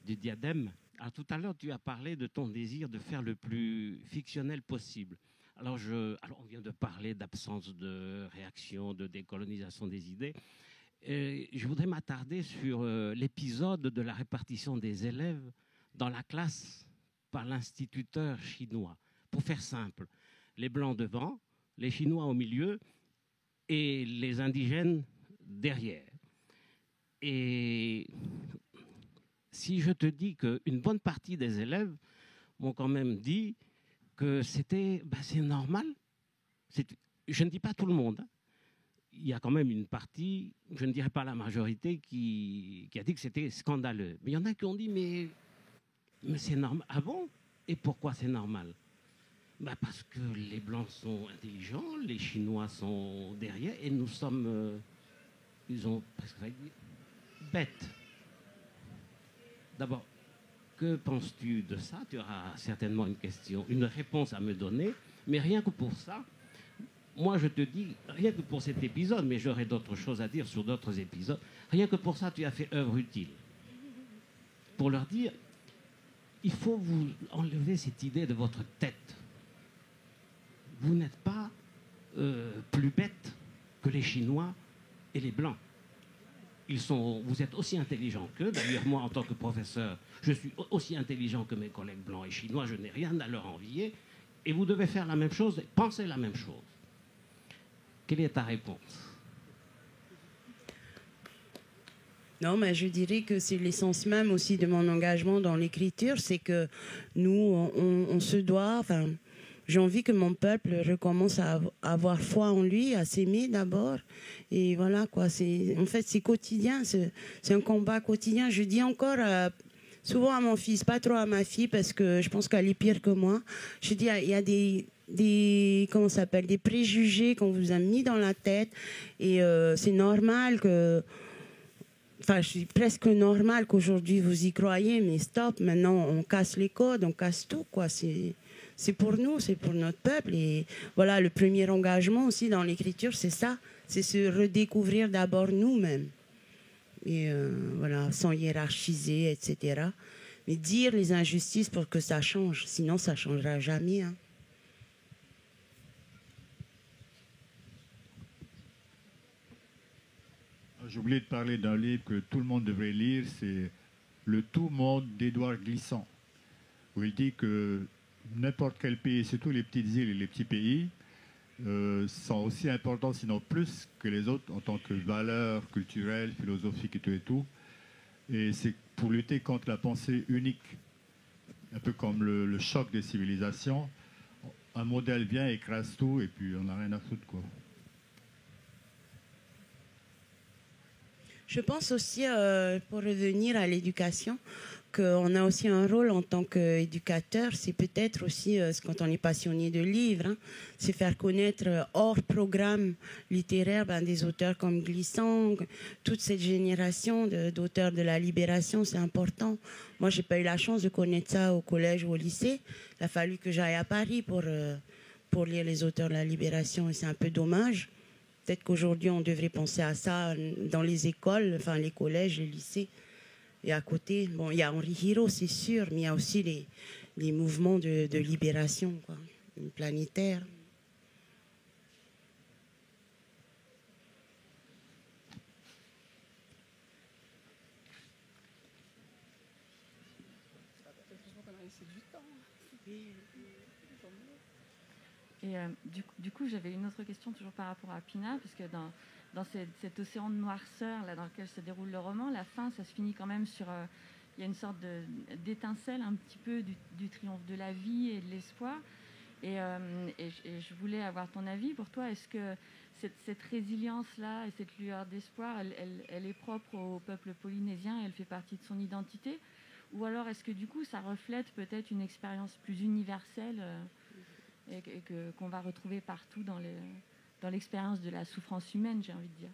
du Diadème. Alors tout à l'heure, tu as parlé de ton désir de faire le plus fictionnel possible. Alors on vient de parler d'absence de réaction, de décolonisation des idées. Et je voudrais m'attarder sur l'épisode de la répartition des élèves dans la classe par l'instituteur chinois. Pour faire simple, les Blancs devant, les Chinois au milieu et les indigènes derrière. Et si je te dis qu'une bonne partie des élèves m'ont quand même dit que c'est normal, je ne dis pas tout le monde, hein. Il y a quand même une partie, je ne dirais pas la majorité, qui a dit que c'était scandaleux. Mais il y en a qui ont dit, mais c'est normal. Ah bon? Et pourquoi c'est normal? Parce que les Blancs sont intelligents, les Chinois sont derrière, et nous sommes, ils ont presque dit, bêtes. D'abord, que penses-tu de ça? Tu auras certainement une réponse à me donner. Mais rien que pour ça, moi je te dis, rien que pour cet épisode, mais j'aurais d'autres choses à dire sur d'autres épisodes, rien que pour ça, tu as fait œuvre utile. Pour leur dire, il faut vous enlever cette idée de votre tête. Vous n'êtes pas plus bêtes que les Chinois et les Blancs. Vous êtes aussi intelligents qu'eux. D'ailleurs, moi, en tant que professeur, je suis aussi intelligent que mes collègues blancs et chinois. Je n'ai rien à leur envier. Et vous devez faire la même chose, penser la même chose. Quelle est ta réponse? Non, mais je dirais que c'est l'essence même aussi de mon engagement dans l'écriture, c'est que nous, on se doit... Enfin, j'ai envie que mon peuple recommence à avoir foi en lui, à s'aimer d'abord. Et voilà, quoi. En fait, c'est quotidien, c'est un combat quotidien. Je dis encore souvent à mon fils, pas trop à ma fille, parce que je pense qu'elle est pire que moi. Je dis, il y a comment ça s'appelle, des préjugés qu'on vous a mis dans la tête. Et c'est normal que... Enfin, c'est presque normal qu'aujourd'hui vous y croyez, mais stop, maintenant on casse les codes, on casse tout, quoi. C'est pour nous, c'est pour notre peuple. Et voilà, le premier engagement aussi dans l'écriture, c'est ça. C'est se redécouvrir d'abord nous-mêmes. Et voilà, sans hiérarchiser, etc. Mais dire les injustices pour que ça change. Sinon, ça ne changera jamais. Hein. J'ai oublié de parler d'un livre que tout le monde devrait lire, c'est Le Tout Monde d'Édouard Glissant, où il dit que n'importe quel pays, surtout les petites îles et les petits pays, sont aussi importants, sinon plus que les autres, en tant que valeurs culturelles, philosophiques et tout. Et c'est pour lutter contre la pensée unique, un peu comme le choc des civilisations. Un modèle vient, écrase tout, et puis on n'a rien à foutre, quoi. Je pense aussi, pour revenir à l'éducation, qu'on a aussi un rôle en tant qu'éducateur. C'est peut-être aussi, quand on est passionné de livres, hein, c'est faire connaître hors programme littéraire des auteurs comme Glissant, toute cette génération d'auteurs de la Libération, c'est important. Moi, je n'ai pas eu la chance de connaître ça au collège ou au lycée. Il a fallu que j'aille à Paris pour lire les auteurs de la Libération, et c'est un peu dommage. Peut-être qu'aujourd'hui, on devrait penser à ça dans les écoles, enfin les collèges, les lycées. Et à côté, bon, il y a Henri Hiro, c'est sûr, mais il y a aussi les mouvements de libération, quoi, planétaires. Et du coup, j'avais une autre question toujours par rapport à Pina, puisque dans cet océan de noirceur là, dans lequel se déroule le roman, la fin, ça se finit quand même sur... il y a une sorte d'étincelle un petit peu du triomphe de la vie et de l'espoir. Et je voulais avoir ton avis. Pour toi, est-ce que cette résilience-là et cette lueur d'espoir, elle est propre au peuple polynésien et elle fait partie de son identité? Ou alors est-ce que du coup, ça reflète peut-être une expérience plus universelle et qu'on va retrouver partout dans l'expérience de la souffrance humaine, j'ai envie de dire?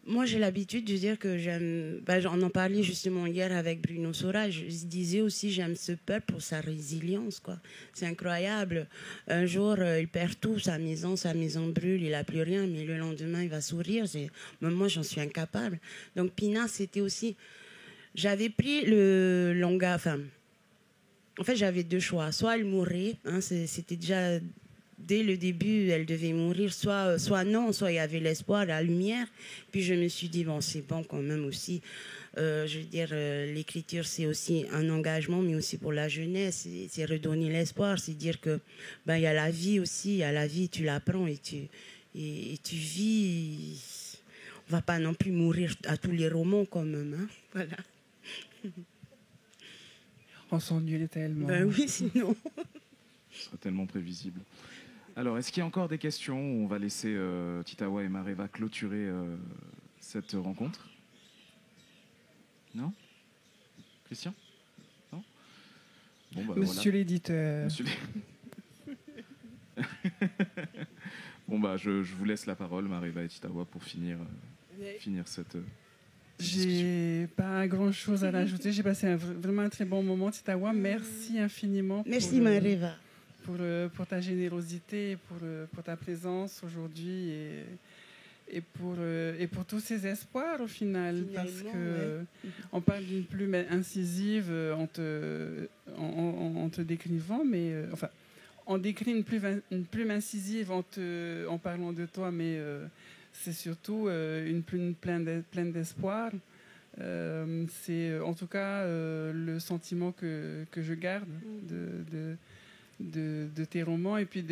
Moi, j'ai l'habitude de dire que j'aime... on en parlait justement hier avec Bruno Sora. Je disais aussi, j'aime ce peuple pour sa résilience, quoi. C'est incroyable. Un jour, il perd tout, sa maison brûle, il n'a plus rien, mais le lendemain, il va sourire. Même moi, j'en suis incapable. Donc, Pina, c'était aussi... J'avais pris le langage... Enfin, en fait, j'avais deux choix. Soit elle mourait, hein, c'était déjà... Dès le début, elle devait mourir, soit non, soit il y avait l'espoir, la lumière. Puis je me suis dit, bon, c'est bon quand même aussi. Je veux dire, l'écriture, c'est aussi un engagement, mais aussi pour la jeunesse. C'est redonner l'espoir, c'est dire que il y a la vie aussi, il y a la vie, tu l'apprends et tu vis. On va pas non plus mourir à tous les romans quand même. Hein, voilà. On s'ennuie tellement. Ben oui, sinon. Ce sera tellement prévisible. Alors, est-ce qu'il y a encore des questions? On va laisser Titawa et Mareva clôturer cette rencontre. Non? Christian? Non? Bon, Monsieur voilà. l'éditeur. Monsieur Bon, je vous laisse la parole, Mareva et Titawa, pour finir cette... J'ai pas grand-chose à l'ajouter. J'ai passé vraiment un très bon moment, Titawa. Merci infiniment. Merci, Mareva. pour ta générosité, pour ta présence aujourd'hui et pour tous ces espoirs au final. Parce que on parle d'une plume incisive en te décrivant, mais enfin, on décrit une plume incisive en parlant de toi, mais c'est surtout une plume pleine d'espoir. C'est en tout cas le sentiment que je garde de tes romans, et puis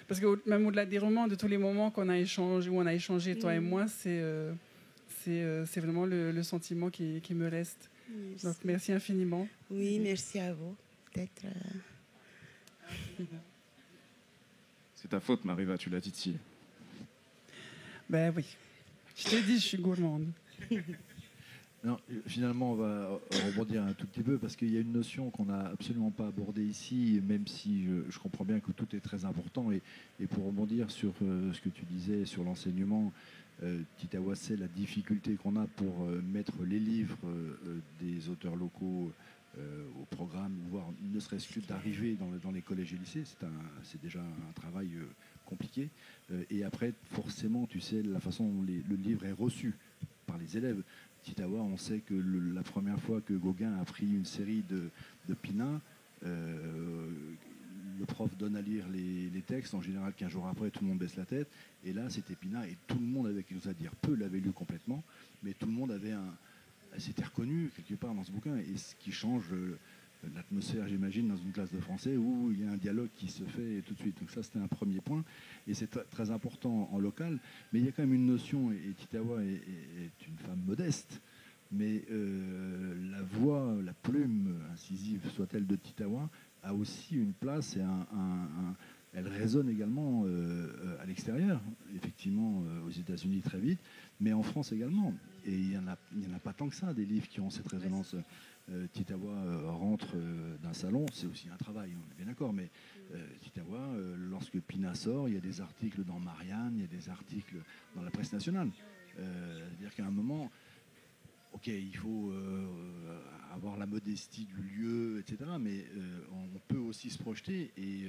parce que même au-delà des romans, de tous les moments où on a échangé toi et moi, c'est vraiment le sentiment qui me reste. Merci. Donc merci infiniment. Oui, merci à vous d'être. C'est ta faute, Mariva, tu l'as titillé. Ben oui, je t'ai dit, je suis gourmande. Non, finalement, on va rebondir un tout petit peu parce qu'il y a une notion qu'on n'a absolument pas abordée ici, même si je comprends bien que tout est très important. Et pour rebondir sur ce que tu disais sur l'enseignement, Titawa, c'est la difficulté qu'on a pour mettre les livres des auteurs locaux au programme, voire ne serait-ce que d'arriver dans les collèges et lycées. C'est déjà un travail compliqué. Et après, forcément, tu sais, la façon dont le livre est reçu par les élèves. Titawa, on sait que la première fois que Gauguin a pris une série de Pina, le prof donne à lire les textes. En général, 15 jours après, tout le monde baisse la tête. Et là, c'était Pina, et tout le monde avait quelque chose à dire. Peu l'avait lu complètement, mais tout le monde s'était reconnu quelque part dans ce bouquin. Et ce qui change l'atmosphère, j'imagine, dans une classe de français où il y a un dialogue qui se fait tout de suite. Donc ça, c'était un premier point. Et c'est très important en local. Mais il y a quand même une notion, et Titawa est une femme modeste, mais la voix, la plume incisive, soit-elle de Titawa, a aussi une place et elle résonne également à l'extérieur, effectivement aux États-Unis très vite, mais en France également. Et il n'y en a pas tant que ça, des livres qui ont cette résonance. Titawa rentre d'un salon, c'est aussi un travail, on est bien d'accord, mais Titawa, lorsque Pina sort, il y a des articles dans Marianne, il y a des articles dans la presse nationale. C'est-à-dire qu'à un moment, ok, il faut avoir la modestie du lieu, etc., mais on peut aussi se projeter. Et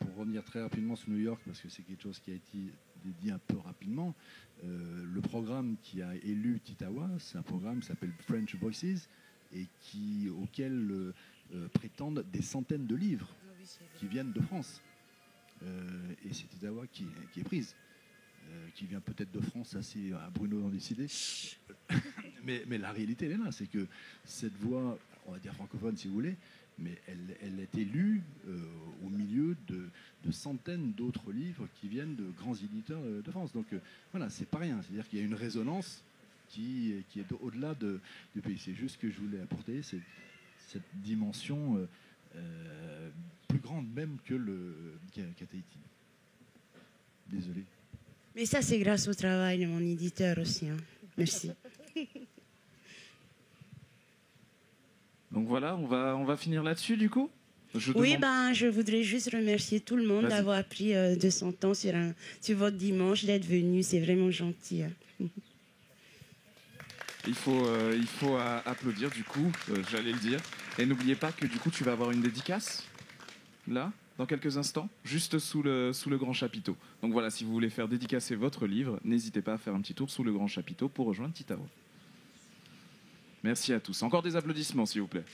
pour revenir très rapidement sur New York, parce que c'est quelque chose qui a été dit un peu rapidement, le programme qui a élu Titawa, c'est un programme qui s'appelle French Voices, et auquel prétendent des centaines de livres qui viennent de France. Et c'est Titawa qui est prise, qui vient peut-être de France, assez à Bruno d'en décider. mais la réalité, elle est là, c'est que cette voix, on va dire francophone si vous voulez, mais elle est élue au milieu de centaines d'autres livres qui viennent de grands éditeurs de France. Donc voilà, c'est pas rien, c'est-à-dire qu'il y a une résonance qui est au-delà du pays. C'est juste que je voulais apporter cette dimension plus grande même qu'à Tahiti. Désolé. Mais ça, c'est grâce au travail de mon éditeur aussi. Hein. Merci. Donc voilà, on va finir là-dessus du coup. Je voudrais juste remercier tout le monde d'avoir pris de son temps sur votre dimanche, d'être venu. C'est vraiment gentil. Il faut applaudir du coup, j'allais le dire. Et n'oubliez pas que du coup tu vas avoir une dédicace, là, dans quelques instants, juste sous le grand chapiteau. Donc voilà, si vous voulez faire dédicacer votre livre, n'hésitez pas à faire un petit tour sous le grand chapiteau pour rejoindre Titawa. Merci à tous. Encore des applaudissements s'il vous plaît.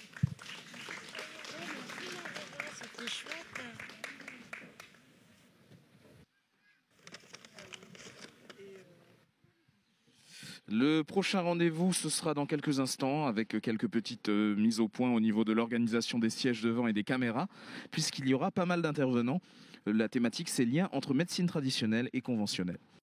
Le prochain rendez-vous, ce sera dans quelques instants, avec quelques petites mises au point au niveau de l'organisation des sièges devant et des caméras, puisqu'il y aura pas mal d'intervenants. La thématique, c'est liens entre médecine traditionnelle et conventionnelle.